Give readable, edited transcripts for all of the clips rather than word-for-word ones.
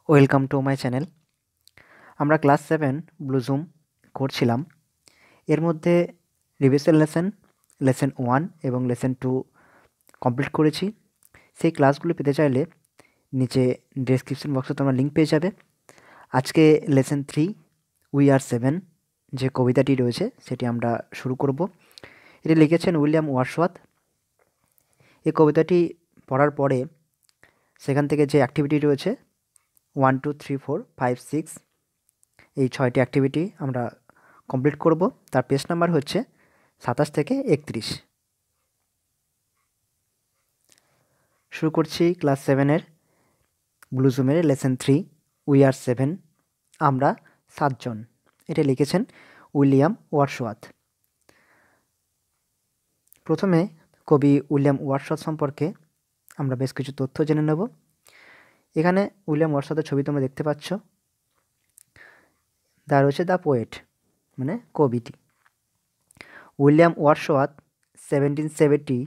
Welcome to my channel. আমরা class 7 ব্লুজুম করছিলাম। এর মধ্যে রিভিশন লেসন 1 এবং লেসন 2 কমপ্লিট করেছি। সেই ক্লাসগুলো পেতে চাইলে নিচে ডেসক্রিপশন বক্সে তোমরা লিঙ্ক পেয়ে যাবে। আজকে লেসন 3 উই আর 7 যে কবিতাটি রয়েছে সেটি আমরা শুরু করব। এটি লিখেছেন উইলিয়াম ওয়ার্ডসওয়ার্থ। এই কবিতাটি পড়ার পরে সেখান থেকে যে অ্যাক্টিভিটি রয়েছে 1 2 3 4 5 6 এই 6টি অ্যাক্টিভিটি আমরা কমপ্লিট করব। তার পেজ নাম্বার হচ্ছে 27 থেকে 31। শুরু করছি ক্লাস 7-এর ব্লুজুমের লেসন 3 উই আর 7, আমরা 7 জন। এটা লিখেছেন উইলিয়াম ওয়ার্ডসওয়ার্থ। প্রথমে কবি উইলিয়াম ওয়ার্ডসওয়ার্থ সম্পর্কে আমরা বেশ কিছু তথ্য জেনে নেব। এখানে উইলিয়াম ওয়ার্ডসওয়ার্থের ছবি তোমরা দেখতে পাচ্ছ। তার রয়েছে দ্য পোয়েট, মানে কবিটি। উইলিয়াম ওয়ার্ডসওয়ার্থ 1770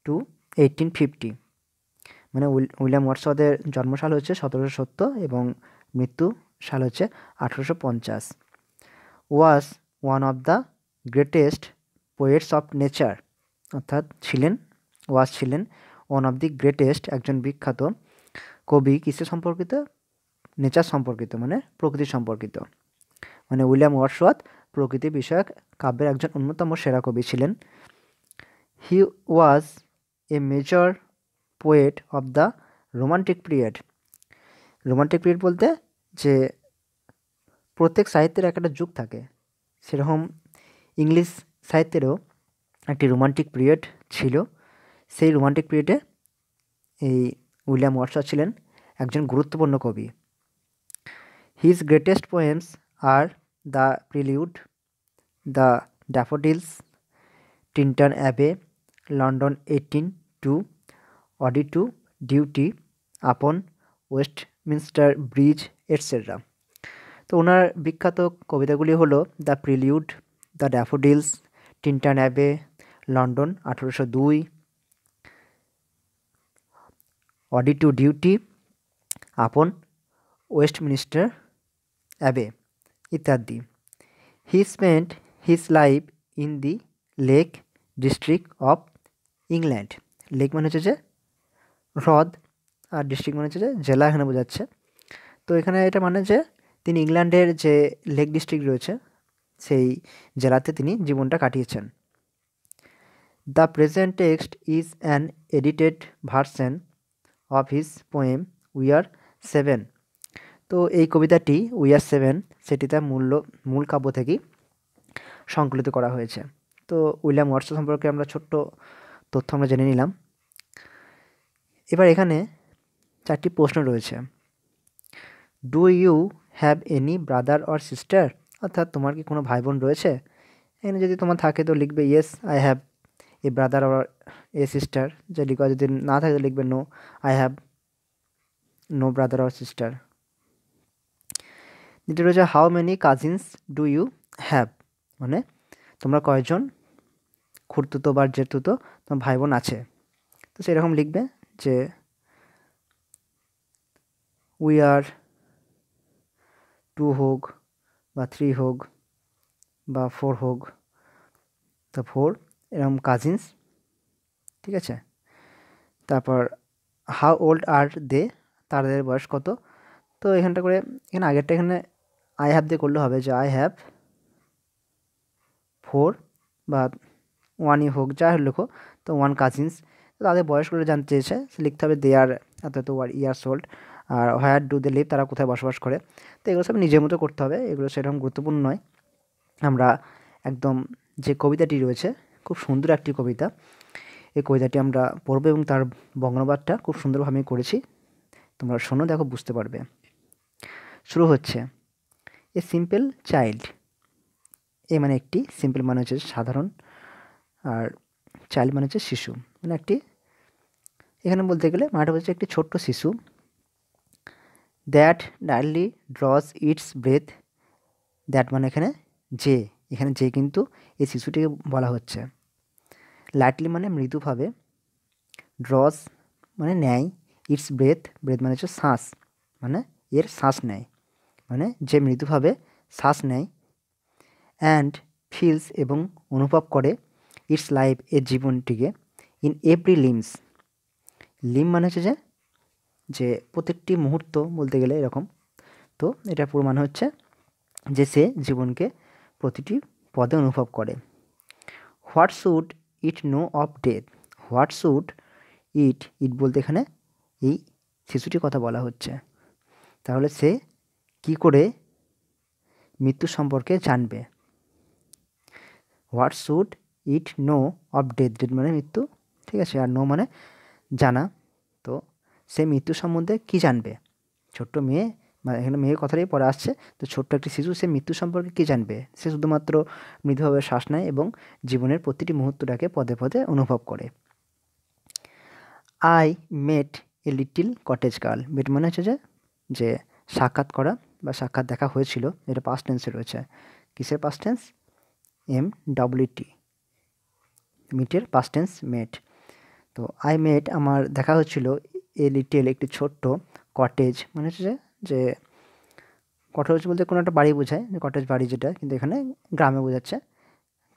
টু 1850, মানে উইলিয়াম ওয়ার্ডসওয়ার্থের জন্মসাল হচ্ছে 1770 এবং মৃত্যু সাল হচ্ছে 1850। Was one of the greatest poets of nature, অর্থাৎ ছিলেন ওয়ান অফ দি গ্রেটেস্ট, একজন বিখ্যাত কবি কিসে সম্পর্কিত? নেচার সম্পর্কিত, মানে প্রকৃতি সম্পর্কিত। মানে উইলিয়াম ওয়ার্ডসওয়ার্থ প্রকৃতি বিষয়ক কাব্যের একজন অন্যতম সেরা কবি ছিলেন। He was a major poet of the romantic period. Romantic period বলতে যে প্রত্যেক সাহিত্যের একটা যুগ থাকে, সেরকম ইংলিশ সাহিত্যেরও একটি রোমান্টিক পিরিয়ড ছিল। সেই রোমান্টিক পিরিয়ডে এই উইলিয়াম ওয়ার্ডসওয়ার্থ ছিলেন একজন গুরুত্বপূর্ণ কবি। His greatest poems are the prelude, the daffodils, Tintern Abbey, London 1802, ode to duty, upon Westminster bridge, etcetera. তো ওনার বিখ্যাত কবিতাগুলি হলো the prelude, the daffodils, Tintern Abbey, London 1802, ode to duty, upon Westminster Abbey ইত্যাদি। He spent his life in the lake district of England. Lake মানে হচ্ছে যে হ্রদ, আর ডিস্ট্রিক্ট মানে হচ্ছে যে জেলা, এখানে বোঝাচ্ছে। তো এখানে এটা মানে যে তিনি ইংল্যান্ডের যে লেক ডিস্ট্রিক্ট রয়েছে সেই জেলাতে তিনি জীবনটা কাটিয়েছেন। The present text is an edited version of his poem we are 7। তো এই কবিতাটি উই আর 7 সেটি তার মূল কাব্য থেকেই সংকলিত করা হয়েছে। তো উইলিয়াম ওয়ার্ডসওয়ার্থ সম্পর্কে আমরা ছোট্ট তথ্য আমরা জেনে নিলাম। এবার এখানে 4টি প্রশ্ন রয়েছে। Do you have any brother or sister, অর্থাৎ তোমার কি কোনো ভাই বোন রয়েছে? এখানে যদি তোমার থাকে তো লিখবে yes I have a brother or a sister. যে লিখবা, যদি না থাকে তো লিখবে no I have no brother or sister. যেটা রয়েছে how many cousins do you have, মানে তোমরা কয়জন খুড়তুতো বা জেঠতুতো তোমার ভাই বোন আছে। তো সেরকম লিখবে যে উই আর 2 হোক বা 3 হোক বা 4 হোক, তো 4 এরকম কাজিনস, ঠিক আছে। তারপর হাউ ওল্ড আর দে, তাদের বয়স কত। তো এখানটা করে এখানে আগেরটা এখানে আই হ্যাভ দিয়ে করলে হবে যে আই হ্যাভ 4 বা 1ই হোক, যা লেখো। তো 1 কাজিনস, তাদের বয়সগুলো জানতে চেয়েছে, সে লিখতে হবে দে আর এত ইয়ার্স ওল্ড। আর হোয়ার ডু দে লিভ, তারা কোথায় বসবাস করে। তো এগুলো সব নিজের মতো করতে হবে, এগুলো সেরকম গুরুত্বপূর্ণ নয়। আমরা একদম যে কবিতাটি রয়েছে খুব সুন্দর একটি কবিতা, এই কবিতাটি আমরা পড়বো এবং তার বঙ্গানুবাদটা খুব সুন্দরভাবে আমি করেছি। তোমরা শোনো, দেখো, বুঝতে পারবে। শুরু হচ্ছে। এ সিম্পল চাইল্ড, এ মানে একটি, সিম্পল মানে হচ্ছে সাধারণ, আর চাইল্ড মানে হচ্ছে শিশু, মানে একটি, এখানে বলতে গেলে মানেটা হচ্ছে একটি ছোট্ট শিশু। That lightly draws its breath, that মানে এখানে যে কিন্তু এই শিশুটিকে বলা হচ্ছে। লাইটলি মানে মৃদুভাবে, ড্রজ মানে নেয়, ইটস ব্রেথ মানে হচ্ছে শ্বাস, মানে এর শ্বাস নেয়, মানে যে মৃদুভাবে শ্বাস নেয়, অ্যান্ড ফিলস এবং অনুভব করে ইটস লাইফ এর জীবনটিকে ইন এভরি লিমস। লিম মানে হচ্ছে যে প্রত্যেকটি মুহূর্ত বলতে গেলে এরকম। তো এটা পুরো মানে হচ্ছে যে সে জীবনকে প্রতিটি পদে অনুভব করে। What should it know of death, what should it বলতে এখানে এই শিশুটির কথা বলা হচ্ছে। তাহলে সে কি করে মৃত্যু সম্পর্কে জানবে। What should it know of death, death মানে মৃত্যু, ঠিক আছে, আর নো মানে জানা। তো সে মৃত্যু সম্বন্ধে কি জানবে, ছোট্ট মেয়ে, মানে এখানে মেয়ের কথাটাই পরে আসছে। তো ছোট্ট একটি শিশু সে মৃত্যু সম্পর্কে কী জানবে, সে শুধুমাত্র মৃদুভাবে শ্বাস নেয় এবং জীবনের প্রতিটি মুহূর্তটাকে পদে পদে অনুভব করে। I met a little cottage girl, met মানে হচ্ছে যে সাক্ষাৎ করা বা সাক্ষাৎ দেখা হয়েছিল, এটা পাস্ট টেন্সে রয়েছে। কিসের পাস্ট টেন্স, MWT, মিটের পাস্ট টেন্স মেট। তো আই মেট আমার দেখা হচ্ছিল এ লিটেল একটি ছোট্ট কটেজ, মানে হচ্ছে যে কটেজ বলতে কোনো একটা বাড়ি বোঝায়, কটেজ বাড়ি যেটা, কিন্তু এখানে গ্রামে বোঝাচ্ছে।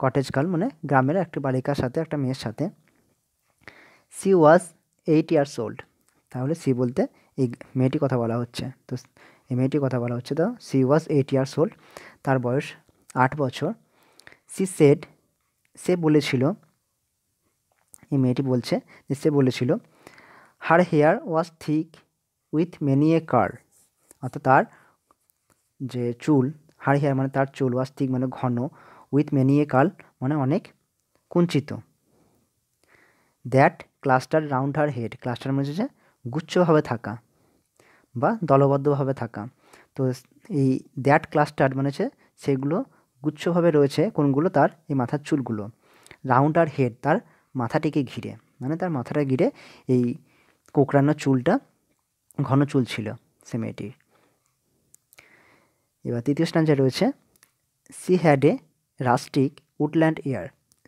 কটেজ গার্ল মানে গ্রামের একটি বালিকার সাথে, একটা মেয়ের সাথে। সি ওয়াজ 8 ইয়ার্স ওল্ড, তাহলে সি বলতে এই মেয়েটি কথা বলা হচ্ছে। তো এই মেয়েটির কথা বলা হচ্ছে, তো সি ওয়াজ 8 ইয়ার্স ওল্ড, তার বয়স 8 বছর। সি সেড, সে বলেছিল, এই মেয়েটি বলছে যে সে বলেছিল, her hair was thick with many a curl, অর্থাৎ তার যে চুল, হার হেয়ার মানে তার চুল, ওয়াজ থিক মানে ঘন, উইথ মেনি এ কার্ল মানে অনেক কুঞ্চিত। That cluster round her head, cluster মানে হচ্ছে গুচ্ছভাবে থাকা বা দলবদ্ধভাবে থাকা। তো এই দ্যাট ক্লাস্টার মানে হচ্ছে সেগুলো গুচ্ছভাবে রয়েছে, কোনগুলো, তার এই মাথার চুলগুলো। রাউন্ড আর হেড তার মাথাটিকে ঘিরে, মানে তার মাথাটা ঘিরে এই কোকড়ানো চুলটা, ঘন চুল ছিল সে মেয়েটির। এবার তৃতীয় স্ট্যান্ডায় রয়েছে, C had a rustic woodland air,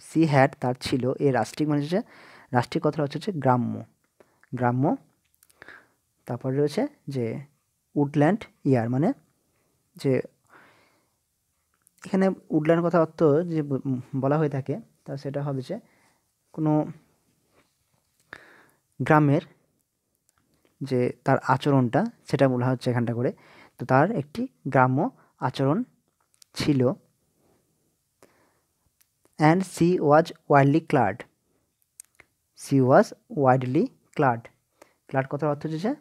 she had তার ছিল, এ রাস্টিক মানে হচ্ছে, রাস্টিক কথাটা হচ্ছে গ্রাম্য, গ্রাম্য। তারপর রয়েছে যে উডল্যান্ড ইয়ার মানে যে এখানে উডল্যান্ড কথা অর্থ যে বলা হয়ে থাকে, তা সেটা হবে যে কোনো গ্রামের যে তার আচরণটা, সেটা বলা হচ্ছে এখানটা করে। তো তার একটি গ্রাম্য আচরণ ছিল। And she was wildly clad, C was wildly clad, clad কথার অর্থ হচ্ছে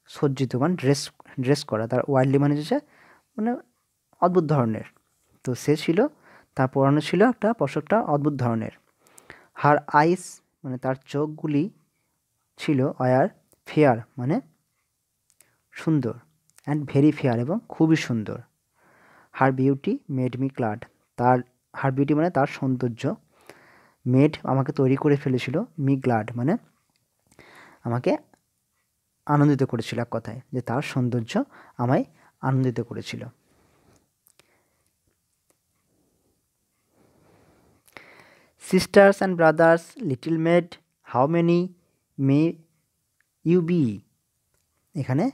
সজ্জিত, মানে ড্রেস করা। তার ওয়াইল্ডলি মানে হচ্ছে মানে অদ্ভুত ধরনের। তো সে ছিল, তার পরনে ছিল একটা পোশাকটা অদ্ভুত ধরনের। হার আইস মানে তার চোখগুলি ছিল, অয়ার ফেয়ার মানে সুন্দর, অ্যান্ড ভেরি ফেয়ার এবং খুবই সুন্দর। হার বিউটি মেড মি ক্লাড, তার হার বিউটি মানে তার সৌন্দর্য, মেড আমাকে তৈরি করে ফেলেছিল, মি গ্লাড মানে আমাকে আনন্দিত করেছিল, এক কথায় যে তার সৌন্দর্য আমায় আনন্দিত করেছিল। Sisters and brothers little maid how many may you be, এখানে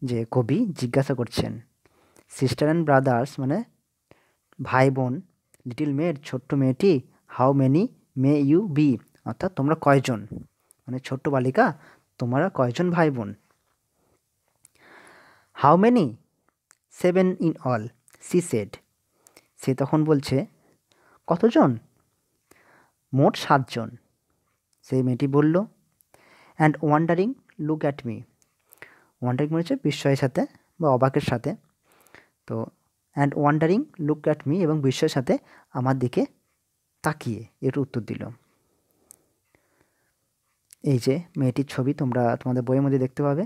যে কবি জিজ্ঞাসা করছেন, সিস্টার অ্যান্ড ব্রাদার্স মানে ভাই বোন, লিটল মেড ছোট্ট মেয়েটি, how many may you be অর্থাৎ তোমরা কয়জন, মানে ছোট্ট বালিকা তোমরা কয়জন ভাই বোন। How many 7 in all, she said, সে তখন বলছে কতজন, মোট 7 জন, সেই মেয়েটি বলল। And wondering look at me, wondering মানে হচ্ছে বিস্ময়ের সাথে বা অবাকের সাথে। তো and wondering look at me এবং বিস্ময়ের সাথে আমার দিকে তাকিয়ে এর উত্তর দিল। এই যে মেয়েটির ছবি তোমরা তোমাদের বইয়ের মধ্যে দেখতে পাবে,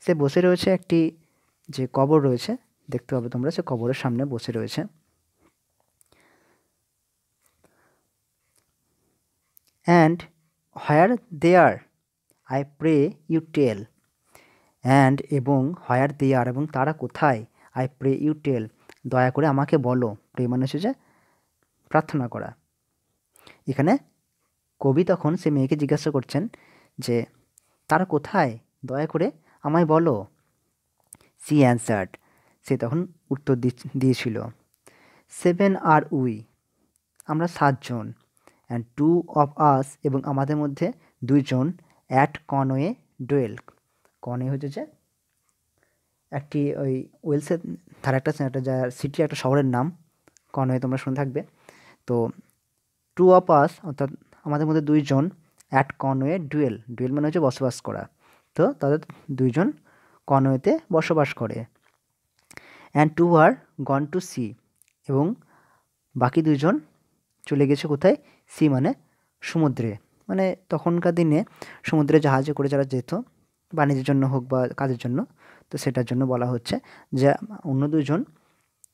সে বসে রয়েছে, একটি যে কবর রয়েছে দেখতে পাবে তোমরা, সে কবরের সামনে বসে রয়েছে। And where there I pray you tell, and এবং হোয়ার দেয়ার এবং তারা কোথায়, আই প্রে ইউ টেল দয়া করে আমাকে বলো, প্রে মানে হচ্ছে যে প্রার্থনা করা। এখানে কবি তখন সে মেয়েকে জিজ্ঞাসা করছেন যে তারা কোথায়, দয়া করে আমায় বলো। সি অ্যান্সার্ড, সে তখন উত্তর দিয়েছিল। 7 আর উই, আমরা 7 জন। অ্যান্ড 2 অফ আস, এবং আমাদের মধ্যে 2 জন। অ্যাট কনওয়ে ডুয়েল, কনওয়ে হচ্ছে যে একটি ওই ওয়েলসের ধারে একটা যা সিটি, একটা শহরের নাম কনওয়ে, তোমরা শুনে থাকবে। তো 2 অফ আস অর্থাৎ আমাদের মধ্যে 2 জন। অ্যাট কনওয়ে ডুয়েল, ডুয়েল মানে হচ্ছে বসবাস করা, তো তাদের 2 জন কনওয়েতে বসবাস করে। And 2 are gone to sea, এবং বাকি 2 জন চলে গেছে কোথায়? সি মানে সমুদ্রে। মানে তখনকার দিনে সমুদ্রে জাহাজে করে যারা যেত বাণিজ্যের জন্য হোক বা কাজের জন্য, তো সেটার জন্য বলা হচ্ছে যে অন্য 2 জন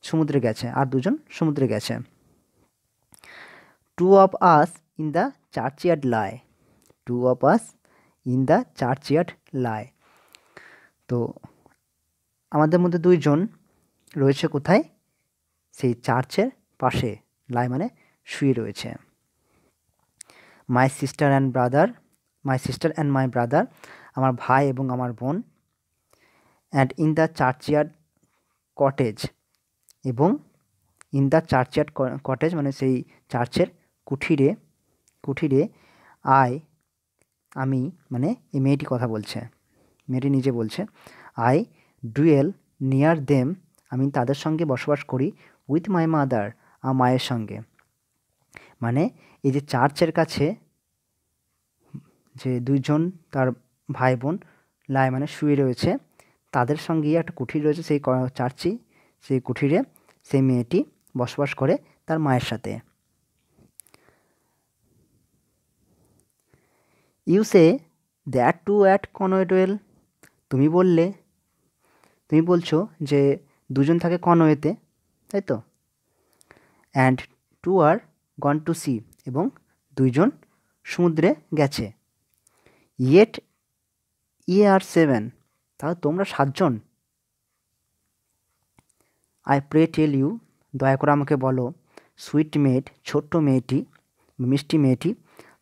সমুদ্রে গেছে, আর 2 জন সমুদ্রে গেছে। 2 of us in the churchyard lie, 2 of us in the churchyard lie, তো আমাদের মধ্যে 2 জন রয়েছে কোথায়? সেই চার্চের পাশে, লাই মানে শুয়ে রয়েছে। My sister and brother, my sister and my brother, আমার ভাই এবং আমার বোন। অ্যান্ড ইন দ্য চার্চইয়ার্ড কটেজ, এবং ইন দ্য চার্চইয়ার্ড কটেজ মানে সেই চার্চের কুঠিরে, কুঠিরে আমি, মানে এই মেয়েটি কথা বলছে, মেয়েটি নিজে বলছে, আই ডুয়েল নিয়ার দেম, আমি তাদের সঙ্গে বসবাস করি। উইথ মাই মাদার, আমার মায়ের সঙ্গে। মানে এই যে চার্চের কাছে যে 2 জন তার ভাই বোন লাই মানে শুয়ে রয়েছে, তাদের সঙ্গেই একটা কুঠির রয়েছে সেই চার্চই, সেই কুঠিরে সেই মেয়েটি বসবাস করে তার মায়ের সাথে। You say that two at Conway dwell, তুমি বললে, তুমি বলছো যে 2 জন থাকে কনওয়েতে, তাই তো। And 2 are gone to sea, এবং 2 জন সমুদ্রে গেছে। ইয়েট আর 7, তাহলে তোমরা 7 জন। আই প্রে টেল ইউ, দয়া করে আমাকে বলো, সুইট মেড, ছোট্ট মেয়েটি, মিষ্টি মেয়েটি,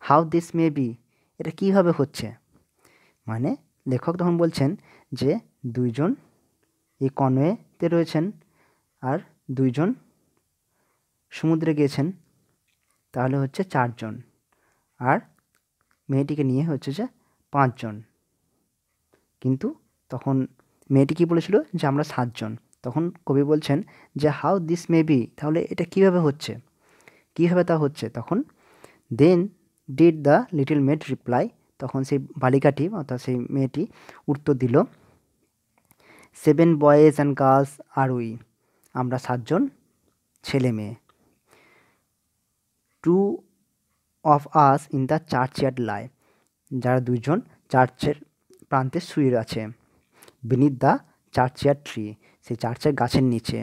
হাউ দিস মে বি, এটা কীভাবে হচ্ছে। মানে লেখক তখন বলছেন যে 2 জন এই কনওয়েতে রয়েছেন আর 2 জন সমুদ্রে গিয়েছেন, তাহলে হচ্ছে 4 জন, আর মেয়েটিকে নিয়ে হচ্ছে যে 5 জন। কিন্তু তখন মেয়েটি কী বলেছিল যে আমরা 7 জন। তখন কবি বলছেন যে হাউ দিস মে বি, তাহলে এটা কীভাবে হচ্ছে, কীভাবে তা হচ্ছে। তখন then did the little maid reply, তখন সেই বালিকাটি অর্থাৎ সেই মেয়েটি উত্তর দিল, 7 boys and girls are we, আমরা 7 জন ছেলে মেয়ে। 2 of us in the churchyard lie, যারা 2 জন চার্চের প্রান্তে শুয়ে আছে। বিনিথ দ্য চার্চইয়ার্ড ট্রি, সেই চার্চের গাছের নিচে।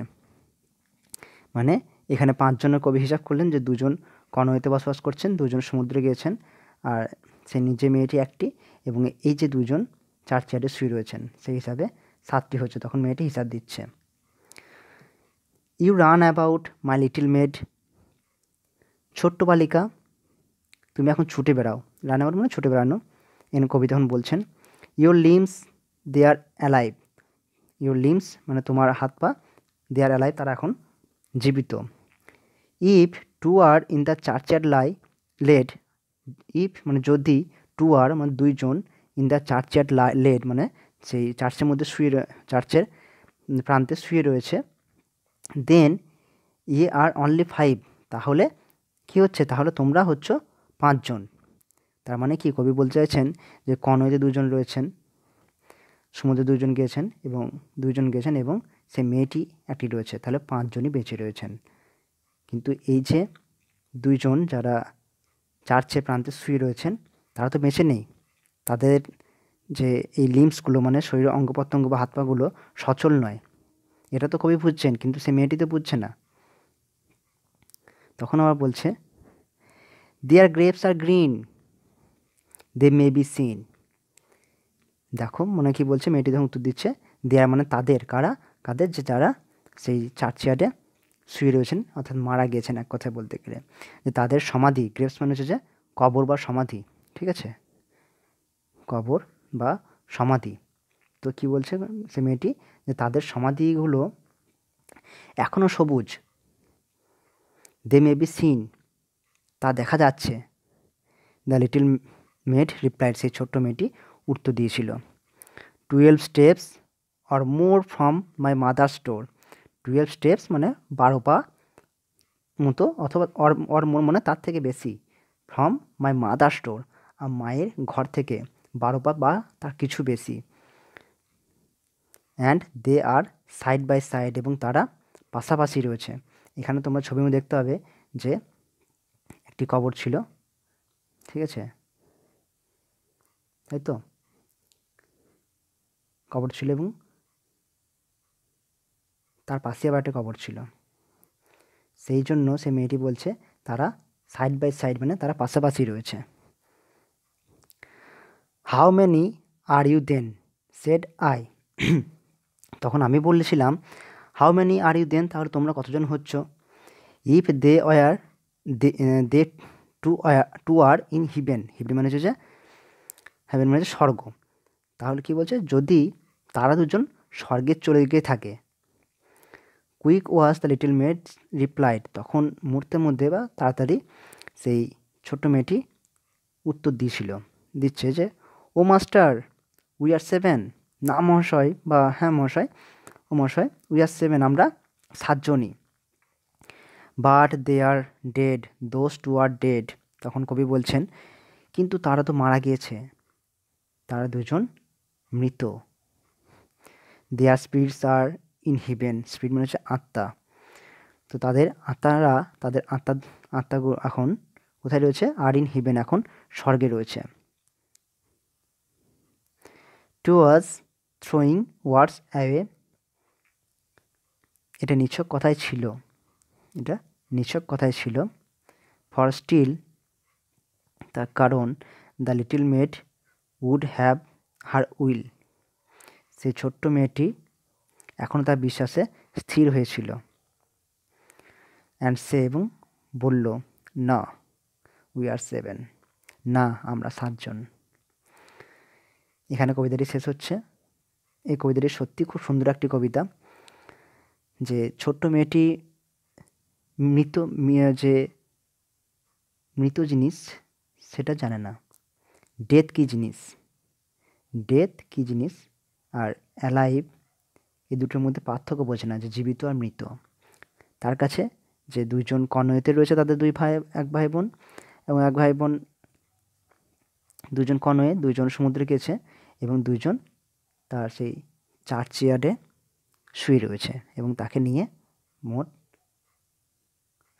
মানে এখানে 5 জনের কবি হিসাব করলেন যে 2 জন কনওয়েতে বসবাস করছেন, 2 জন সমুদ্রে গিয়েছেন, আর সেই নিজে মেয়েটি একটি, এবং এই যে 2 জন চার্চইয়ার্ডে শুয়ে রয়েছেন, সেই হিসাবে 7টি হচ্ছে। তখন মেয়েটি হিসাব দিচ্ছে। You run about my little maid, ছোট্ট বালিকা তুমি এখন ছুটে বেড়াও, রান অ্যাবাউট মানে ছুটে বেড়ানো। কবি তখন বলছেন, your limbs they are alive, your limbs মানে তোমার হাত পা, দে আর অ্যালাইভ তারা এখন জীবিত। If 2 are in the churchyard lie laid, if মানে যদি, 2 আর মানে 2 জন, ইন দ্য চার্চইয়ার্ড লেড মানে সেই চার্চের মধ্যে চার্চের প্রান্তে শুয়ে রয়েছে, দেন আর অনলি 5, তাহলে কী হচ্ছে, তাহলে তোমরা হচ্ছ 5 জন। তার মানে কি কবি বলতে চাইছেন যে কনওয়েতে 2 জন রয়েছেন, সমুদ্রে 2 জন গিয়েছেন, এবং 2 জন গেছেন, এবং সে মেয়েটি একটি রয়েছে, তাহলে 5 জনই বেঁচে রয়েছেন। কিন্তু এই যে 2 জন যারা চার্চের প্রান্তে শুয়ে রয়েছেন, তারা তো বেঁচে নেই, তাদের যে এই লিম্সগুলো মানে শরীরের অঙ্গ প্রত্যঙ্গ বা হাত পাগুলো সচল নয়, এটা তো কবি বুঝছেন, কিন্তু সে মেয়েটি তো বুঝছে না। তখন আবার বলছে, their graves are green, they may be seen, দেখো মনে কি বলছে, মেয়েটি তখন উত্তর দিচ্ছে, দেয়ার মানে তাদের, কারা, কাদের, যে যারা সেই চার্চইয়ার্ডে শুয়ে রয়েছেন অর্থাৎ মারা গিয়েছেন এক কথায় বলতে গেলে, যে তাদের সমাধি, গ্রেভস মানে হচ্ছে যে কবর বা সমাধি, ঠিক আছে, কবর বা সমাধি, তো কী বলছে সে মেয়েটি, যে তাদের সমাধিগুলো এখনও সবুজ, দে মে বি সিন, তা দেখা যাচ্ছে। দ্য লিটল মেড রিপ্লাইড, সেই ছোট্ট মেয়েটি উত্তর দিয়েছিল, 12 steps or more from my mother's store. 12 steps মানে 12 পা মতো, অথবা অর মোর মানে তার থেকে বেশি, ফ্রম মাই মাদার স্টোর, আর মায়ের ঘর থেকে 12 পা বা তার কিছু বেশি। And they are side by side, এবং তারা পাশাপাশি রয়েছে। এখানে তোমরা ছবিও দেখতে হবে যে একটি কবর ছিল, ঠিক আছে, তাই তো, কবর ছিল এবং তার পাশে আবার একটা কবর ছিল। সেই জন্য সে মেয়েটি বলছে তারা সাইড বাই সাইড মানে তারা পাশাপাশি রয়েছে। How many are you then, said I. তখন আমি বলেছিলাম, how many are you then, তাহলে তোমরা কতজন হচ্ছ? If they were, they two are in heaven, heaven মানে হচ্ছে যে হেভেন মানে হচ্ছে স্বর্গ। তাহলে কি বলছে, যদি তারা দুজন স্বর্গে চলে গিয়ে থাকে। Quick was the little made replied, তখন মুহূর্তের মধ্যে বা তাড়াতাড়ি সেই ছোট্ট মেয়েটি উত্তর দিচ্ছে যে, ও মাস্টার উই আর 7, না মহাশয়, বা হ্যাঁ মহাশয়, ও মহাশয়, উই আর 7, আমরা 7 জনই। But they are dead, those two are dead, তখন কবি বলছেন কিন্তু তারা তো মারা গিয়েছে, তারা দুজন মৃত। Their spirits are in heaven, spirit মানে হচ্ছে আত্মা, তো তাদের আত্মাগুলো এখন কোথায় রয়েছে? আর ইন হিভেন, এখন স্বর্গে রয়েছে। To was throwing words away, এটা নিছক কথাই ছিল, ফর স্টিল, তার কারণ, the little maid would have her will, সেই ছোট্ট মেয়েটি এখনও তার বিশ্বাসে স্থির হয়েছিল। অ্যান্ড সে, এবং বলল, না উই আর 7, না আমরা 7 জন। এখানে কবিতাটি শেষ হচ্ছে। এই কবিতাটি সত্যি খুব সুন্দর একটি কবিতা, যে ছোট্ট মেয়েটি মৃত জিনিস সেটা জানে না, ডেথ কী জিনিস আর অ্যালাইভ, এই দুটোর মধ্যে পার্থক্য বোঝে না, যে জীবিত আর মৃত। তার কাছে যে 2 জন কনওয়েতে রয়েছে, তাদের এক ভাই বোন, এবং এক ভাই বোন 2 জন কনওয়ে, 2 জন সমুদ্রে গেছে, এবং 2 জন তার সেই চার্চইয়ার্ডে শুয়ে রয়েছে, এবং তাকে নিয়ে মোট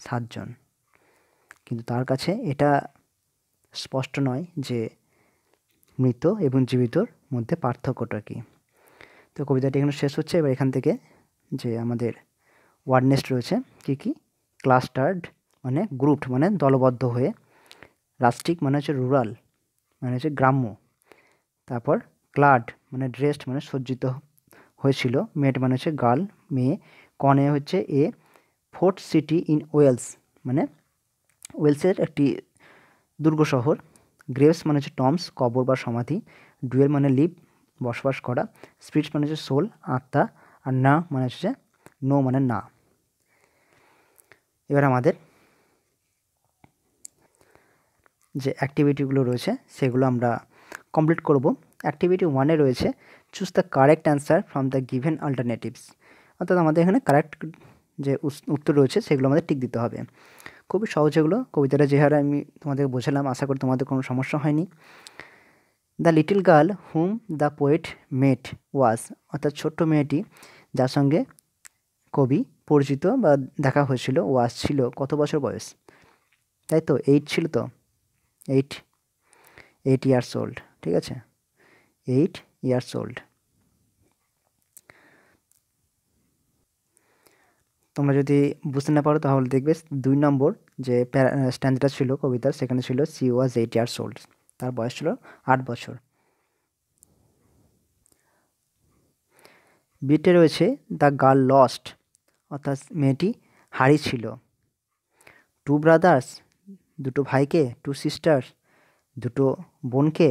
7 জন। কিন্তু তার কাছে এটা স্পষ্ট নয় যে মৃত এবং জীবিতর মধ্যে পার্থক্যটা কী। তো কবিতাটি এখানে শেষ হচ্ছে। এবার এখান থেকে যে আমাদের ওয়ার্ড নেস্ট রয়েছে কী, ক্লাস্টার্ড মানে গ্রুপড মানে দলবদ্ধ হয়ে, রাস্টিক মানে হচ্ছে রুরাল মানে হচ্ছে গ্রাম্য, তারপর ক্লাড মানে ড্রেসড মানে সজ্জিত হয়েছিল, মেড মানে হচ্ছে গার্ল মেয়ে, কনে হচ্ছে এ ফোর্ট সিটি ইন ওয়েলস মানে ওয়েলসের একটি দুর্গ শহর, গ্রেভস মানে হচ্ছে টমস কবর বা সমাধি, ডুয়েল মানে লিভ বসবাস করা, স্পিরিটস মানে হচ্ছে সোল আত্মা, আর না মানে হচ্ছে নো মানে না। এবার আমাদের যে অ্যাক্টিভিটিগুলো রয়েছে সেগুলো আমরা কমপ্লিট করব। অ্যাক্টিভিটি 1-এ রয়েছে choose the correct answer from the given alternatives, অর্থাৎ আমাদের এখানে কারেক্ট যে উত্তর রয়েছে সেগুলো আমাদের টিক দিতে হবে। খুবই সহজ এগুলো। কবিতাটা যে হারে আমি তোমাদের বোঝালাম, আশা করি তোমাদের কোনো সমস্যা হয়নি। The little girl whom the poet met was, অর্থাৎ ছোট্ট মেয়েটি যার সঙ্গে কবি পরিচিত বা দেখা হয়েছিল, ওয়াজ ছিল কত বছর বয়স? তাই তো 8 ছিল, তো 8 ইয়ার্স ওল্ড, ঠিক আছে, 8 ইয়ার্স ওল্ড। তোমরা যদি বুঝতে না পারো তাহলে দেখবে 2 নম্বর যে স্ট্যান্ডটা ছিল কবিতার, সেখানে ছিল সি ওয়াজ 8 ইয়ার্স ওল্ড, তার বয়স ছিল 8 বছর। বিটে রয়েছে দ্য গার্ল লস্ট, অর্থাৎ মেয়েটি হারিয়েছিল। 2 ব্রাদার্স, 2 ভাইকে, 2 সিস্টার্স, 2 বোনকে,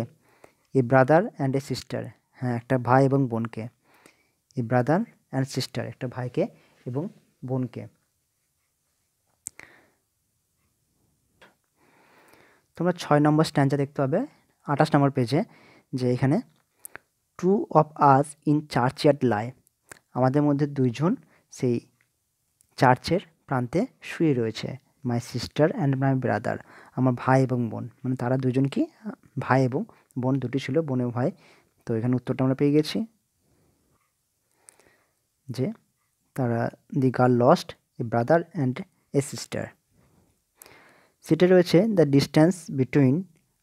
এ ব্রাদার অ্যান্ড এ সিস্টার, হ্যাঁ, একটা ভাই এবং বোনকে। এ ব্রাদার অ্যান্ড সিস্টার, একটা ভাইকে এবং বোনকে। তোমরা 6 নম্বর স্ট্যান্জা দেখতে পাবে 28 নম্বর পেজে, যে এখানে টু অফ আস ইন চার্চইয়ার্ড লাই, আমাদের মধ্যে দুইজন সেই চার্চের প্রান্তে শুয়ে রয়েছে। My sister and my brother, আমার ভাই এবং বোন, মানে তারা দুজন কি ভাই এবং বোন দুটি ছিল, বোন এবং ভাই। তো এখানে উত্তরটা আমরা পেয়ে গেছি যে তারা the girl lost A brother and a sister. সেটা রয়েছে the distance between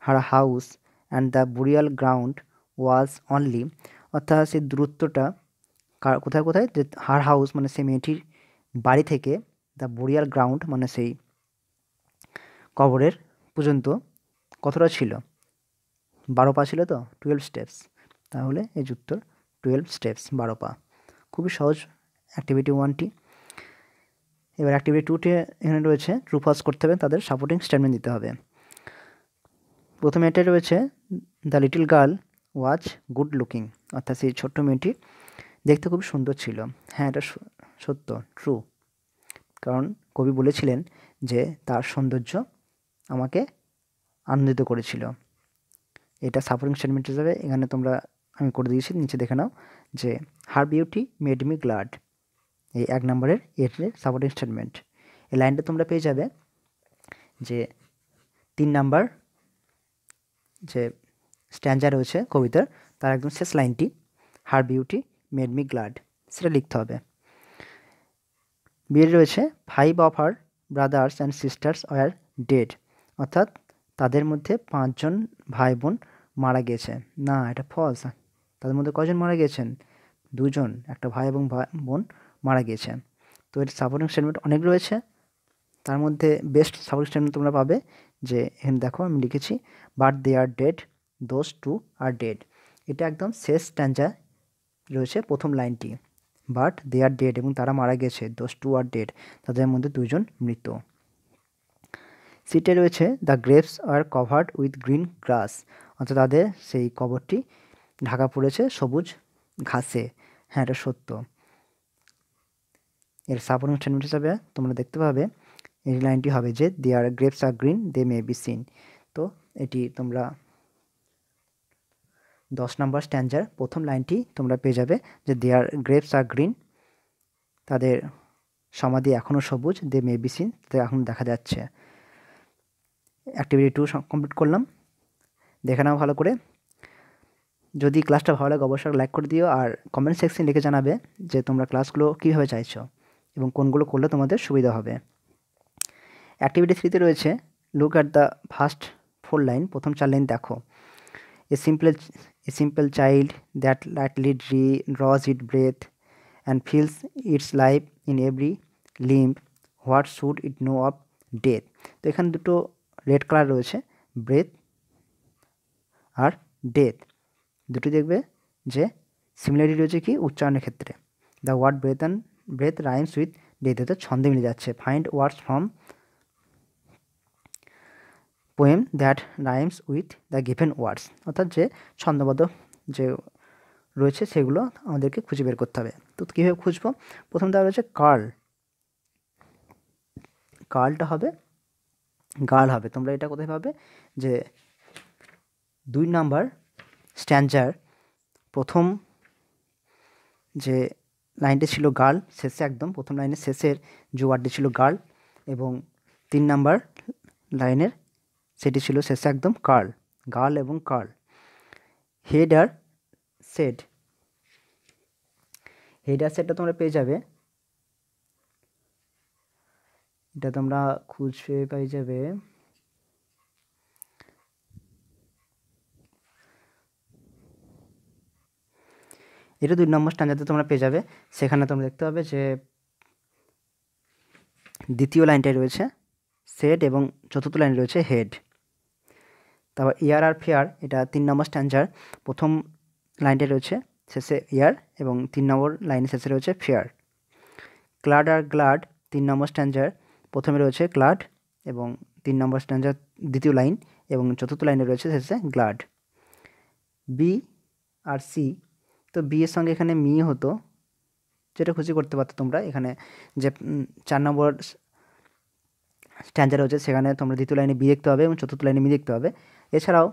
her house and the burial ground was only, অর্থাৎ সেই দূরত্বটা কোথায় কোথায়, যে হার হাউস মানে সেই মেয়েটির বাড়ি থেকে, দ্য বুরিয়াল গ্রাউন্ড মানে সেই কবরের পর্যন্ত কতটা ছিল, 12 পা ছিল তো, 12 স্টেপস। তাহলে এই উত্তর 12 স্টেপস, 12 পা। খুবই সহজ অ্যাক্টিভিটি 1টি। এবার অ্যাক্টিভিটি 2তে এখানে রয়েছে ট্রু ফলস করতে হবে, তাদের সাপোর্টিং স্টেটমেন্ট দিতে হবে। প্রথমে এটা রয়েছে the little girl was good looking, অর্থাৎ সেই ছোট্ট মেয়েটি দেখতে খুব সুন্দর ছিল। হ্যাঁ, এটা সত্য, ট্রু, কারণ কবি বলেছিলেন যে তার সৌন্দর্য আমাকে আনন্দিত করেছিল। এটা সাপোর্টিং স্টেটমেন্ট হিসাবে এখানে আমি করে দিয়েছি, নিচে দেখে নাও যে হার বিউটি মেড মি গ্লাড, এই 1 নম্বরের এর সাপোর্টিং স্টেটমেন্ট। এই লাইনটা তোমরা পেয়ে যাবে যে 3 নাম্বার যে স্ট্যান্জা রয়েছে কবিতার, তার একদম শেষ লাইনটি her beauty made me glad, সেটা লিখতে হবে। বিয়ে রয়েছে 5 of her brothers and sisters were dead, অর্থাৎ তাদের মধ্যে 5 জন ভাই বোন মারা গিয়েছে। না, এটা ফলস। তাদের মধ্যে কজন মারা গিয়েছেন? 2 জন, একটা ভাই এবং বোন মারা গিয়েছে। তো এর সাপোর্টিং স্টেটমেন্ট অনেক রয়েছে, তার মধ্যে বেস্ট সাপোর্টিং স্টেটমেন্ট তোমরা পাবে যে এখানে দেখো আমি লিখেছি but they are dead, those two are dead. এটা একদম শেষ স্ট্যান্জা রয়েছে প্রথম লাইনটি, বাট দে আর ডেড, এবং তারা মারা গেছে, দোজ টু আর ডেড, তাদের মধ্যে 2 জন মৃত। সিটে রয়েছে the graves are covered with green grass, অর্থাৎ তাদের সেই কবরটি ঢাকা পড়েছে সবুজ ঘাসে। হ্যাঁ, এটা সত্য। এর সাপোর্টিং স্টেটমেন্ট হিসাবে তোমরা দেখতে পাবে এই লাইনটি হবে যে their graves are green they may be seen. তো এটি তোমরা 10 নম্বর স্ট্যান্জার প্রথম লাইনটি তোমরা পেয়ে যাবে যে দেয়ার গ্রেপস আর গ্রিন, তাদের সমাধি এখনও সবুজ, দে মে বি সিন, তাদের এখন দেখা যাচ্ছে। অ্যাক্টিভিটি 2 কমপ্লিট করলাম, দেখে নাও ভালো করে। যদি ক্লাসটা ভালো লাগে অবশ্যই লাইক করে দিও, আর কমেন্ট সেকশন লিখে জানাবে যে তোমরা ক্লাসগুলো কীভাবে চাইছো এবং কোনগুলো করলে তোমাদের সুবিধা হবে। অ্যাক্টিভিটি 3তে রয়েছে look at the first 4 line, প্রথম 4 লাইন দেখো। A simple child that lightly draws its breath and feels its life in every limb, what should it know of death? তো এখানে দুটো রেড কালার রয়েছে, ব্রেথ আর death, দুটি দেখবে যে সিমিলারিটি রয়েছে কি উচ্চারণের ক্ষেত্রে। The word breath rhymes with death, এতে ছন্দে মিলে যাচ্ছে। Find words from poem that rhymes with the given words, অর্থাৎ যে ছন্দবদ্ধ যে রয়েছে সেগুলো আমাদেরকে খুঁজে বের করতে হবে। তো কীভাবে খুঁজবো? প্রথম দেওয়া রয়েছে কার্ল, কার্লটা হবে গার্ল হবে। তোমরা এটা কোথায় পাবে? যে 2 নাম্বার স্ট্যান্জার প্রথম যে লাইনটি ছিল গার্ল, শেষে একদম প্রথম লাইনের শেষের যে ওয়ার্ডটি ছিল গার্ল, এবং 3 নাম্বার লাইনের সেটি ছিল শেষে একদম কার্ল, গার্ল এবং কার্ল। হেডার সেট, হেডার সেটটা তোমরা পেয়ে যাবে, এটা তোমরা খুঁজে পেয়ে যাবে এটা 2 নম্বর স্ট্যান্জাতে তোমরা পেয়ে যাবে। সেখানে তোমরা দেখতে পাবে যে দ্বিতীয় লাইনটায় রয়েছে সেট এবং চতুর্থ লাইনে রয়েছে হেড। তারপর ইয়ার আর ফেয়ার, এটা 3 নম্বর স্ট্যান্জার প্রথম লাইনটায় রয়েছে শেষে ইয়ার এবং 3 নম্বর লাইনের শেষে রয়েছে ফেয়ার। ক্লাড আর গ্লাড 3 নম্বর স্ট্যান্জার প্রথমে রয়েছে ক্লাড এবং 3 নম্বর স্ট্যান্জার দ্বিতীয় লাইন এবং চতুর্থ লাইনে রয়েছে শেষে গ্লাড। বি আর সি তো বি এর সঙ্গে এখানে মি হতো, যেটা খুশি করতে পারতো তোমরা। এখানে যে 4 নম্বর স্ট্যান্ডার রয়েছে সেখানে তোমরা দ্বিতীয় লাইনে বি দেখতে হবে এবং চতুর্থ লাইনে মি দেখতে হবে। এছাড়াও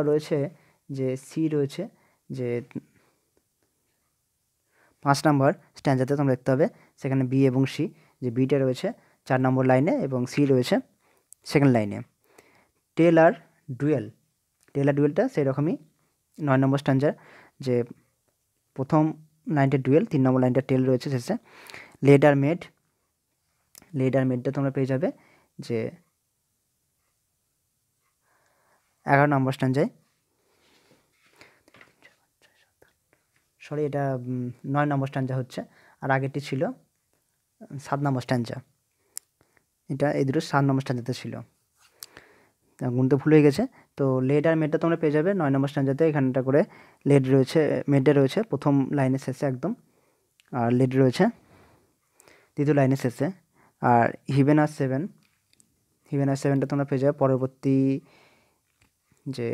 রয়েছে যে সি রয়েছে, যে 5 নম্বর স্ট্যান্ডাতে তোমরা দেখতে হবে সেখানে বি এবং সি, যে বিটা রয়েছে 4 নম্বর লাইনে এবং সি রয়েছে সেকেন্ড লাইনে। টেলার ডুয়েলটা সেই রকমই 9 নম্বর স্ট্যান্ডার, যে প্রথম লাইনটা ডুয়েল, 3 নম্বর লাইনটা টেল রয়েছে শেষে। লেডার মেডটা তোমরা পেয়ে যাবে যে 11 নম্বর স্ট্যান্ডায়, সরি এটা 9 নম্বর স্ট্যান্ডা হচ্ছে, আর আগেরটি ছিল 7 নম্বর স্ট্যান্ডা। এই দুটো 7 নম্বর স্ট্যান্ডাতে ছিল, গুনতে ভুল হয়ে গেছে। তো লেড আর মেডটা তোমরা পেয়ে যাবে 9 নম্বর স্ট্যান্ডাতে। এখানটা করে মেডটা রয়েছে প্রথম লাইনের শেষে একদম, আর লেড রয়েছে দ্বিতীয় লাইনের শেষে। আর হিভেন আর সেভেনটা তোমরা পেয়ে যাবে পরবর্তী, যে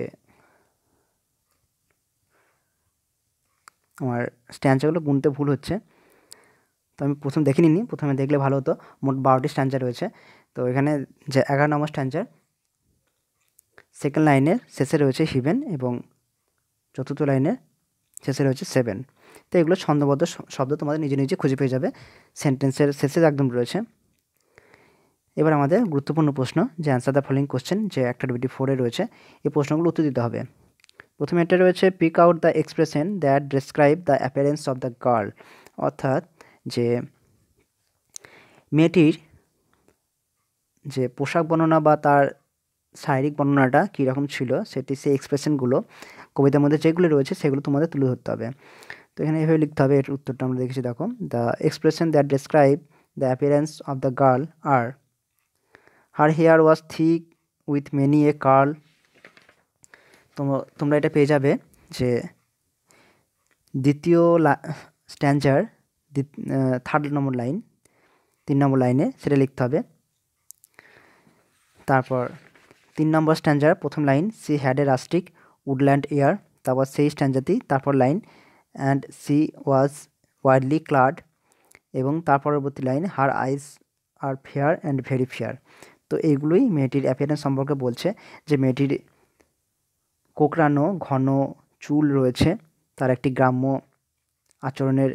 আমার স্ট্যান্ডারগুলো গুনতে ভুল হচ্ছে, তো আমি প্রথম দেখে নিই, প্রথমে দেখলে ভালো হতো। মোট 12টি স্ট্যান্ডার রয়েছে। তো এখানে যে 11 নম্বর স্ট্যান্ডার সেকেন্ড লাইনের শেষে রয়েছে হিভেন এবং চতুর্থ লাইনের শেষে রয়েছে সেভেন। তো এগুলো ছন্দবদ্ধ শব্দ তোমাদের নিজে নিজে খুঁজে পেয়ে যাবে, সেন্টেন্সের শেষে একদম রয়েছে। এবার আমাদের গুরুত্বপূর্ণ প্রশ্ন, যে অ্যান্সার দ্য ফলোইং কোশ্চেন, যে অ্যাক্টিভিটি 4-এ রয়েছে। এই প্রশ্নগুলো উত্তর দিতে হবে। প্রথমে এটা রয়েছে pick out the expression that describe the appearance of the girl, অর্থাৎ যে মেয়েটির যে পোশাক বর্ণনা বা তার শারীরিক বর্ণনাটা কীরকম ছিল সেটি, সেই এক্সপ্রেশনগুলো কবিতার মধ্যে যেগুলো রয়েছে সেগুলো তোমাদের তুলে ধরতে হবে। তো এখানে এভাবে লিখতে হবে। এর উত্তরটা আমরা দেখেছি, দেখো। The expression that describe the appearance of the girl আর her hair was thick with many a curl. তোমরা এটা পেয়ে যাবে যে দ্বিতীয় স্ট্যান্ডার 3rd নম্বর লাইন, 3 নম্বর লাইনে সেটা লিখতে হবে। তারপর 3 নম্বর স্ট্যান্ডার প্রথম line, she had a rustic woodland air, তারপর সেই স্ট্যান্ডাতেই তারপর line, and she was wildly clad, এবং তার পরবর্তী line, her eyes are fair and very fair. তো এইগুলোই মেয়েটির অ্যাপিয়ারেন্স সম্পর্কে বলছে, যে মেয়েটির কোঁকড়ানো ঘন চুল রয়েছে, তার একটি গ্রাম্য আচরণের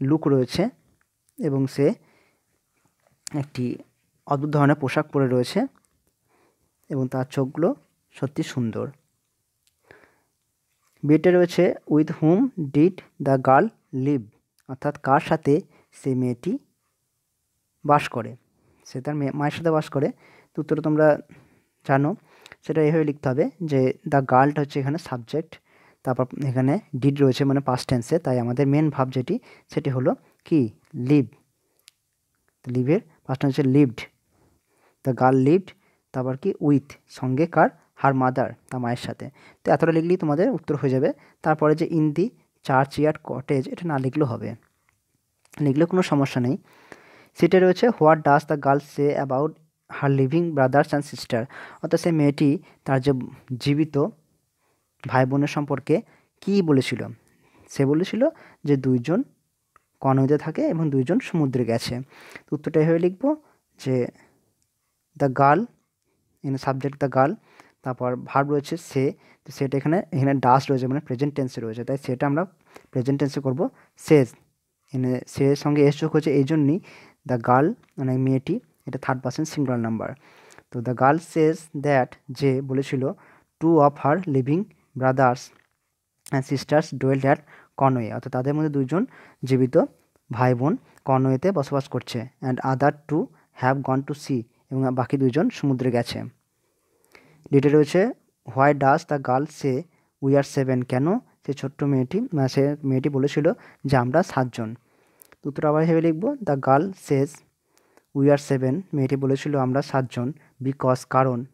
লুক রয়েছে, এবং সে একটি অদ্ভুত ধরনের পোশাক পরে রয়েছে, এবং তার চোখগুলো সত্যি সুন্দর। বিয়েতে রয়েছে with whom did the girl live, অর্থাৎ কার সাথে সেই মেয়েটি বাস করে, সে তার মায়ের সাথে বাস করে। তো উত্তরে তোমরা জানো, সেটা এভাবে লিখতে হবে যে দ্য গার্লটা হচ্ছে এখানে সাবজেক্ট, তারপর এখানে ডিড রয়েছে মানে পাস্ট টেন্সে, তাই আমাদের মেন ভাব যেটি সেটি হলো কি, লিভ। লিভের পাস্ট টেন্স হচ্ছে লিভড, দ্য গার্ল লিভড, তারপর কি উইথ, সঙ্গে কার, হার মাদার, তার মায়ের সাথে। তো এতটা লিখলেই তোমাদের উত্তর হয়ে যাবে। তারপরে যে in the church yard cottage, এটা না লিখলেও হবে, লিখলেও কোনো সমস্যা নেই। সেটা রয়েছে what does the girl say about her living brothers and sister, অর্থাৎ সেই মেয়েটি তার যে জীবিত ভাই বোনের সম্পর্কে কী বলেছিল। সে বলেছিল যে 2জন কনওয়েতে থাকে এবং 2জন সমুদ্রে গেছে। উত্তরটা এভাবে লিখবো যে দ্য গার্ল, এখানে সাবজেক্ট দ্য গার্ল, তারপর ভার্ব রয়েছে সে, তো সেটা এখানে ডাস রয়েছে মানে প্রেজেন্ট টেন্সে রয়েছে, তাই সেটা আমরা প্রেজেন্ট টেন্সে করবো সেজ। এখানে সে সঙ্গে এস যোগ হয়েছে, এই জন্যই দ্য গার্ল মানে মেয়েটি, এটা 3rd পারসন সিঙ্গুলার নাম্বার। তো দ্য গার্ল সেজ দ্যাট, যে বলেছিল, 2 of her living brothers and sisters ডোয়েল্ড at Conway, অর্থাৎ তাদের মধ্যে 2জন জীবিত ভাই বোন কনওয়েতে বসবাস করছে, and other 2 have gone to sea, এবং বাকি 2জন সমুদ্রে গেছে। ডিটে রয়েছে why does the girl say we are 7, কেন সে মেয়েটি বলেছিল যে আমরা 7জন। উত্তর আবার ভেবে লিখবো, the girl Sage we are 7, মেয়েটি বলেছিল আমরা 7জন, বিকজ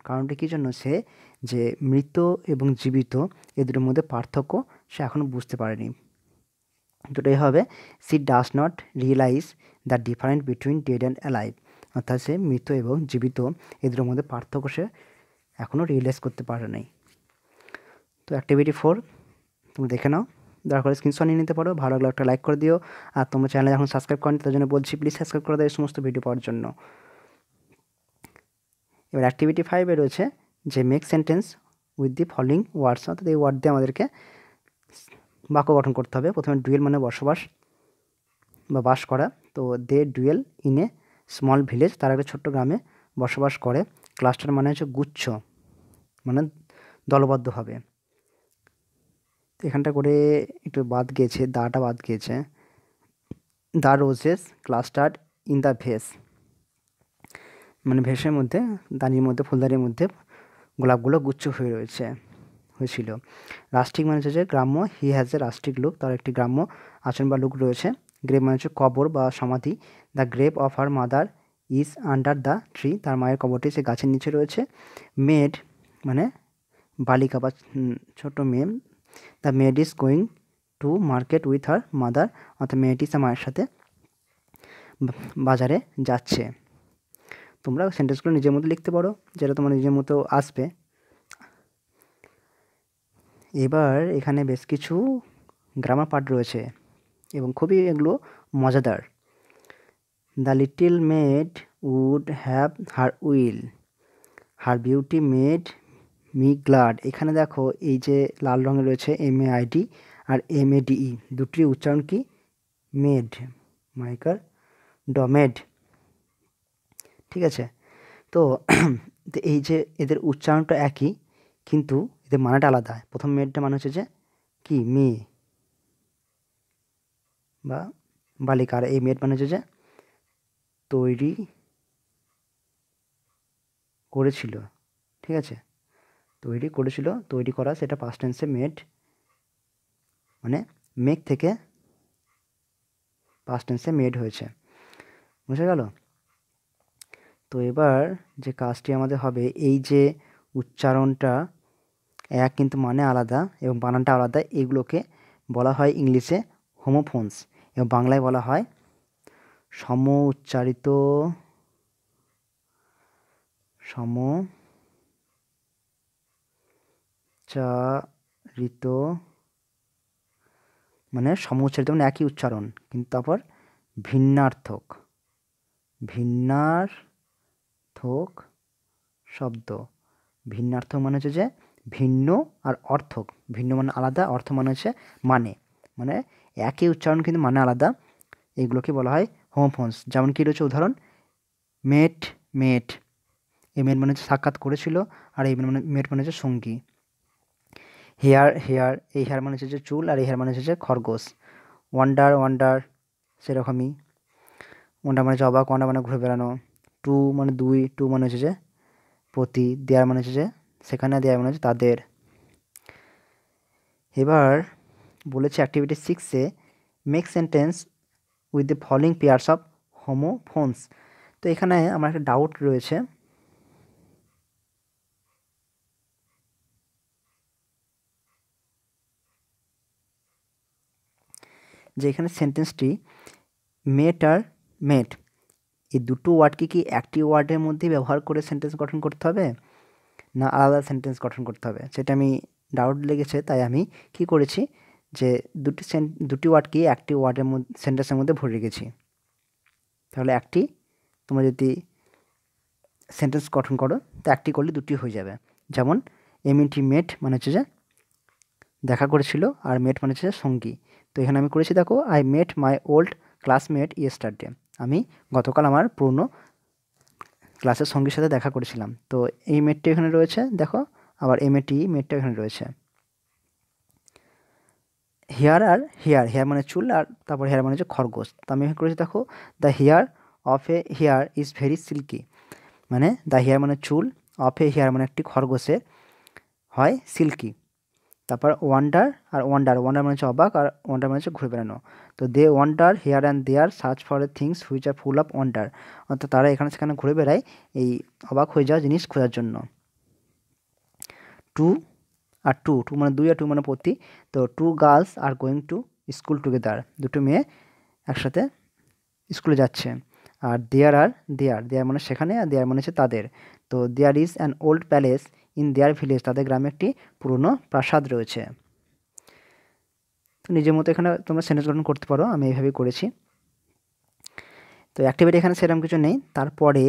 কারণটি কী জন্য, সে যে মৃত এবং জীবিত এ দুটোর মধ্যে পার্থক্য সে এখনও বুঝতে পারেনি। দুটোই হবে she does not realize the difference between dead and alive, অর্থাৎ সে মৃত এবং জীবিত এদের মধ্যে পার্থক্য সে এখনও রিয়েলাইজ করতে পারে নাই। তো অ্যাক্টিভিটি 4 তুমি দেখে নাও, দরকার করে স্ক্রিনশট নিয়ে নিতে পারো। ভালো লাগলে একটা লাইক করে দিও, আর তোমরা চ্যানেলে এখন সাবস্ক্রাইব করনি তার জন্য বলছি প্লিজ সাবস্ক্রাইব করে দাও এই সমস্ত ভিডিও পাওয়ার জন্য। এবার অ্যাক্টিভিটি 5 রয়েছে যে make sentence with the following ওয়ার্ডস, অর্থাৎ এই ওয়ার্ড দিয়ে আমাদেরকে বাক্য গঠন করতে হবে। প্রথমে ডুয়েল মানে বসবাস বা বাস করা, তো they dwell in a small village, তারা একটা ছোট্ট গ্রামে বসবাস করে। ক্লাস্টার মানে হচ্ছে গুচ্ছ, মানে দলবদ্ধভাবে। তো এখানটা করে একটু বাদ গিয়েছে, দাটা বাদ গিয়েছে। The roses clustered in the vase, মানে ভেসের মধ্যে, দানির মধ্যে, ফুলদানির মধ্যে গোলাপগুলো গুচ্ছ হয়ে হয়েছিল। রাস্টিক মানে হচ্ছে যে গ্রাম্য, he has a rustic look, তার একটি গ্রাম্য আচরণ বা লুক রয়েছে। গ্রেভ মানে হচ্ছে কবর বা সমাধি। The grave of her mother is under the tree, তার মায়ের কবরটি সে গাছের নিচে রয়েছে। মেড মানে বালিকা বা ছোট মেয়ে। The made is going to market with her mother, অর্থাৎ মেয়েটি তার মায়ের সাথে বাজারে যাচ্ছে। তোমরা সেন্টেন্সগুলো নিজের মতো লিখতে পারো, যেটা তোমার নিজের মতো আসবে। এবার এখানে বেশ কিছু গ্রামার পার্ট রয়েছে এবং খুবই এগুলো মজাদার। The little maid would have her will, her beauty made me glad. এখানে দেখো এই যে লাল রঙে রয়েছে MAID আর MADE, দুটির উচ্চারণ কি? মেড, মাইকার ডমেড, ঠিক আছে। তো এই যে এদের উচ্চারণটা একই কিন্তু এদের মানেটা আলাদা। প্রথম মেডটা মানে হচ্ছে যে কি মেয়ে বা বালিকা, আর এই মেড মানে হচ্ছে যে তৈরি করেছিল, ঠিক আছে, তৈরি করেছিল, তৈরি করা, সেটা পাস্ট টেন্সে মেড, মানে মেক থেকে পাস্ট টেন্সে মেড হয়েছে, বুঝে গেল? তো এবার যে কাজটি আমাদের হবে, এই যে উচ্চারণটা এক কিন্তু মানে আলাদা এবং বানানটা আলাদা, এগুলোকে বলা হয় ইংলিশে হোমোফোনস এবং বাংলায় বলা হয় সম উচ্চারিত মানে সম উচ্চারিত মানে একই উচ্চারণ কিন্তু তারপর ভিন্নার্থক শব্দ। ভিন্নার্থক মানে হচ্ছে যে ভিন্ন, আর অর্থক, ভিন্ন মানে আলাদা, অর্থ মানে হচ্ছে মানে একই উচ্চারণ কিন্তু মানে আলাদা, এইগুলোকে বলা হয় হোমোফোনস। যেমন কি রয়েছে উদাহরণ, মেট, এই মেট মানে হচ্ছে সাক্ষাৎ করেছিল, আর এই মেট মানে হচ্ছে সঙ্গী। হেয়ার, এই হেয়ার মানে হচ্ছে যে চুল, আর এই হেয়ার মানে হচ্ছে যে খরগোশ। ওয়ান্ডার সেরকমই, ওয়ান্ডার মানে হচ্ছে অবাক, ওয়ান্ডার মানে ঘুরে বেড়ানো। টু মানে দুই, টু মানে হচ্ছে যে প্রতি, দেয়ার মানে হচ্ছে যে সেখানে, দেয়ার মানে হচ্ছে তাদের। এবার বলেছে অ্যাক্টিভিটি 6-এ make sentence with the following pairs of homophones. তো এখানে আমার একটা ডাউট রয়েছে, যে এখানে সেন্টেন্সটি মেট আর মেট, এই দুটো ওয়ার্ডকে কি একটি ওয়ার্ডের মধ্যে ব্যবহার করে সেন্টেন্স গঠন করতে হবে না আলাদা সেন্টেন্স গঠন করতে হবে, সেটা আমি ডাউট লেগেছে, তাই আমি কি করেছি যে দুটি ওয়ার্ডকে একটি ওয়ার্ডের মধ্যে, সেন্টেন্সের মধ্যে ভরে রেখেছি। তাহলে একটি, তোমরা যদি সেন্টেন্স গঠন করো তো একটি করলে দুটি হয়ে যাবে। যেমন মেট মানে হচ্ছে যে দেখা করেছিল, আর মেট মানে হচ্ছে সঙ্গী। তো এখানে আমি করেছি, দেখো, I met my old classmate yesterday, আমি গতকাল আমার পুরনো ক্লাসের সঙ্গীর সাথে দেখা করেছিলাম। তো এই মেটটা এখানে রয়েছে, দেখো, আবার মেটটা এখানে রয়েছে। হেয়ার মানে চুল, আর তারপর হেয়ার মানে হচ্ছে খরগোশ। তো আমি এখানে করেছি, দেখো, the hair of a hair is very silky, মানে দ্য হেয়ার মানে চুল, অফ এ হেয়ার মানে একটি খরগোশের হয় সিল্কি। তারপর ওয়ান্ডার মানে হচ্ছে অবাক, আর ওয়ান্ডার মানে হচ্ছে ঘুরে বেড়ানো। তো they wander here and there search for a things which are full of wonder, অর্থাৎ তারা এখানে সেখানে ঘুরে বেড়ায় এই অবাক হয়ে যাওয়া জিনিস খোঁজার জন্য। টু মানে দুই, আর টু মানে প্রতি। তো two girls are going to school together, দুটো মেয়ে একসাথে স্কুলে যাচ্ছে। আর দেয়ার মানে সেখানে, আর দেয়ার মানে হচ্ছে তাদের। তো there is an old palace in their village, তাদের গ্রামে একটি পুরনো প্রাসাদ রয়েছে। তো নিজের মতো এখানে তোমরা সেন্টেন্স গঠন করতে পারো, আমি এইভাবেই করেছি। তো অ্যাক্টিভিটি এখানে সেরকম কিছু নেই। তারপরে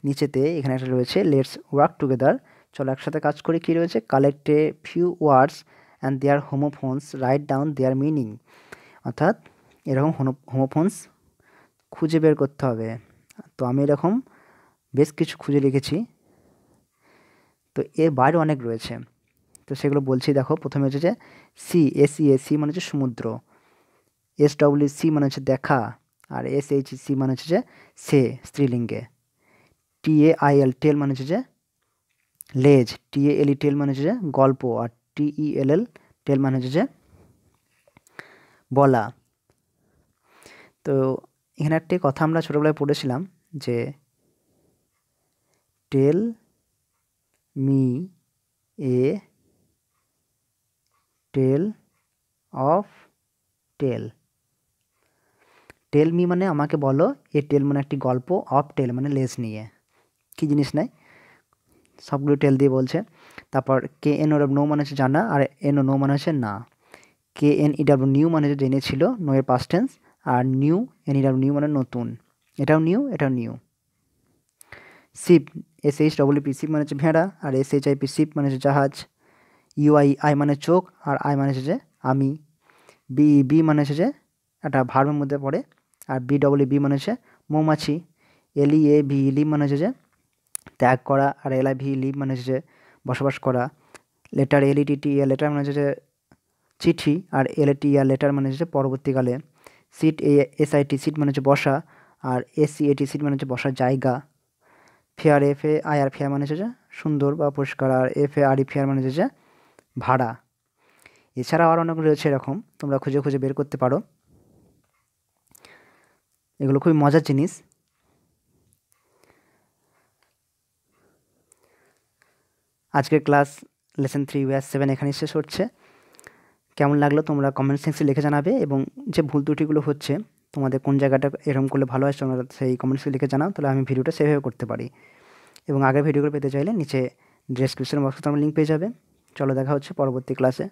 নিচেতে এখানে একটা রয়েছে লেটস ওয়ার্ক টুগেদার, চলো একসাথে কাজ করি। কী রয়েছে? Collect a few words and their homophones, write down their meaning. অর্থাৎ এরকম হোমোফোনস খুঁজে বের করতে হবে। তো আমি এরকম বেশ কিছু খুঁজে রেখেছি। তো এর বাইরে অনেক রয়েছে, তো সেগুলো বলছি। দেখো, প্রথমে হচ্ছে যে সি মানে হচ্ছে সমুদ্র, SWC মানে হচ্ছে দেখা, আর SHC মানে হচ্ছে যে সে স্ত্রীলিঙ্গে, TAIL টেল মানে হচ্ছে যে লেজ, TALE টেল মানে হচ্ছে যে গল্প, আর TELL টেল মানে হচ্ছে যে বলা। তো এখানে একটি কথা আমরা ছোটোবেলায় পড়েছিলাম যে tell me a tale of tail. Tell me মানে আমাকে বলো, এ টেল মানে একটি গল্প, অফ টেল মানে লেজ নিয়ে। কী জিনিস নেই, সবগুলো টেল দিয়ে বলছে। তারপর KNO নো মানে হচ্ছে জানা, আর NO মানে হচ্ছে না। KNEW নিউ মানে হচ্ছে জেনেছিল, নো এর পাস্ট টেন্স। আর NEW মানে নতুন, এটাও এটাও নিউ। শিপ, SHPP শিপ মানে হচ্ছে ভেড়া, আর SHIP শিপ মানে হচ্ছে জাহাজ। UII মানে চোখ, আর আই মানে হচ্ছে যে আমি। BE মানে হচ্ছে যে একটা ভার্বের মধ্যে পড়ে, আর BEE মানে হচ্ছে মৌমাছি। LEAVE লিভ মানে হচ্ছে যে ত্যাগ করা, আর LIV লিভ মানে হচ্ছে যে বসবাস করা। লেটার LETTER লেটার মানে হচ্ছে যে চিঠি, আর LATER লেটার মানে হচ্ছে পরবর্তীকালে। সিট, SIT সিট মানে হচ্ছে বসা, আর SCAT সিট মানে হচ্ছে বসার জায়গা। ফেয়ার, FAIR ফেয়ার মানে হচ্ছে যে সুন্দর বা পরিষ্কার, আর FARE ফেয়ার মানে হচ্ছে যে ভাড়া। এছাড়াও আরও অনেকগুলো রয়েছে এরকম, তোমরা খুঁজে খুঁজে বের করতে পারো। এগুলো খুবই মজার জিনিস। আজকের ক্লাস লেসন 3/7 এখানেই শেষ হচ্ছে। কেমন লাগলো তোমরা কমেন্ট সেকশনে লিখে জানাবে, এবং যে ভুল ত্রুটিগুলো হচ্ছে তোমাদের কোন জায়গাটা এরকম করলে ভালো হয় তোমরা সেই কমেন্টসে লিখে জানাও, তাহলে আমি ভিডিওটা সেভাবে করতে পারি। এবং আগের ভিডিওগুলো পেতে চাইলে নিচে ডেসক্রিপশন বক্সে তোমরা লিঙ্ক পেয়ে যাবে। চলো, দেখা হচ্ছে পরবর্তী ক্লাসে।